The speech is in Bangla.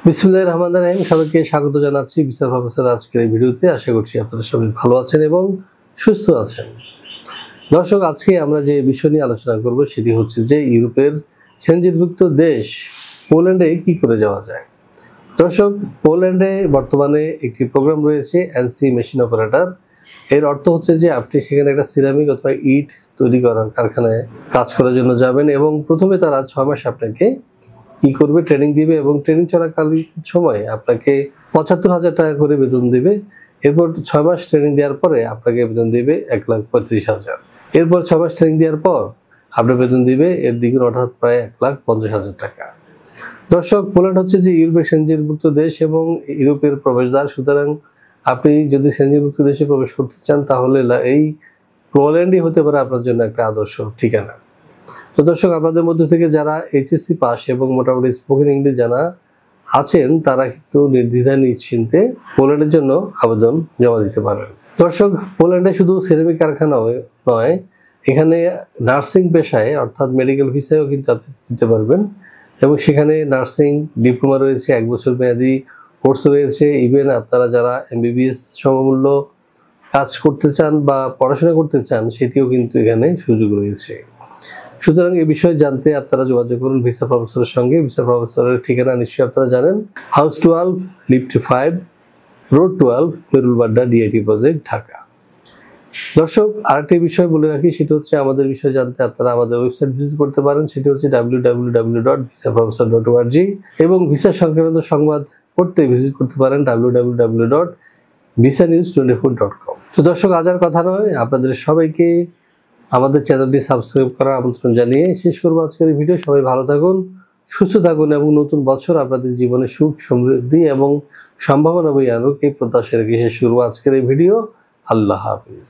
বিসমিল্লাহির রহমানির রহিম। সবাইকে স্বাগত জানাচ্ছি ভিসা প্রফেসর আজকের এই ভিডিওতে। আশা করছি আপনারা সবাই ভালো আছেন এবং সুস্থ আছেন। দর্শক, আজকে আমরা যে বিষয় নিয়ে আলোচনা করব সেটি হচ্ছে যে ইউরোপের সেনজেনভুক্ত দেশ পোল্যান্ডে কি করে যাওয়া যায়। দর্শক, পোল্যান্ডে বর্তমানে একটি প্রোগ্রাম রয়েছে এনসি মেশিন অপারেটর। এর অর্থ হচ্ছে যে আপনি সেখানে একটা সিরামিক অথবা ইট তৈরি করার কারখানায় কাজ করার জন্য যাবেন এবং প্রথমে তারা 6 মাস আপনাকে কি করবে, ট্রেনিং দিবে এবং ট্রেনিং চলাকালীন সময়ে আপনাকে ৭৫,০০০ টাকা করে বেতন দিবে। এরপর 6 মাস ট্রেনিং দেওয়ার পরে আপনাকে বেতন দিবে ১,৩৫,০০০। এরপর 6 মাস ট্রেনিং দেওয়ার পর আপনার বেতন দিবে এর দ্বিগুণ, অর্থাৎ প্রায় ১,৫০,০০০ টাকা। দর্শক, পোল্যান্ড হচ্ছে যে ইউরোপের সেনজেনভুক্ত দেশ এবং ইউরোপের প্রবেশদ্বার। সুতরাং আপনি যদি সেনজেনভুক্ত দেশে প্রবেশ করতে চান তাহলে এই পোল্যান্ডই হতে পারে আপনার জন্য একটা আদর্শ ঠিকানা। তো দর্শক, আপনাদের মধ্যে থেকে যারা এইচএসসি পাস এবং মোটামুটি স্পোকেন ইংলিশ জানা আছেন তারা কিন্তু নির্দ্বিধায় নিশ্চিন্তে পোল্যান্ডের জন্য আবেদন জমা দিতে পারেন। দর্শক, পোল্যান্ডে শুধু সিরামিক কারখানা নয়, এখানে নার্সিং পেশায় অর্থাৎ মেডিকেল ভিসায়ও কিন্তু আপনি দিতে পারবেন এবং সেখানে নার্সিং ডিপ্লোমা রয়েছে, 1 বছর মেয়াদি কোর্স রয়েছে। ইভেন আপনারা যারা এমবিবিএস সমমূল্য কাজ করতে চান বা পড়াশোনা করতে চান সেটিও কিন্তু এখানে সুযোগ রয়েছে। সুতরাং এই বিষয়ে জানতে আপনারা যোগাযোগ করুন ভিসা প্রফেসরের সঙ্গে। ভিসা প্রফেসরের ঠিকানা নিশ্চয়ই আপনারা জানেন, house 12, lift 5, road 12, Merul Badda, DIT project, Dhaka. দর্শক, আরেকটি বিষয় বলে রাখি, সেটি হচ্ছে আমাদের বিষয় জানতে আপনারা আমাদের ওয়েবসাইট ভিজিট করতে পারেন। সেটি হচ্ছে www.visaprofessor.org এবং ভিসা সংক্রান্ত সংবাদ পড়তে ভিজিট করতে পারেন www.visanews24.com। তো দর্শক, আজ আর কথা নয়, আপনাদের সবাইকে আমাদের চ্যানেলটি সাবস্ক্রাইব করার আমন্ত্রণ জানিয়ে শেষ করবো আজকের এই ভিডিও। সবাই ভালো থাকুন, সুস্থ থাকুন এবং নতুন বছর আপনাদের জীবনে সুখ, সমৃদ্ধি এবং সম্ভাবনা বয়ে আনুক এই প্রত্যাশা রেখে শেষ করবো আজকের এই ভিডিও। আল্লাহ হাফিজ।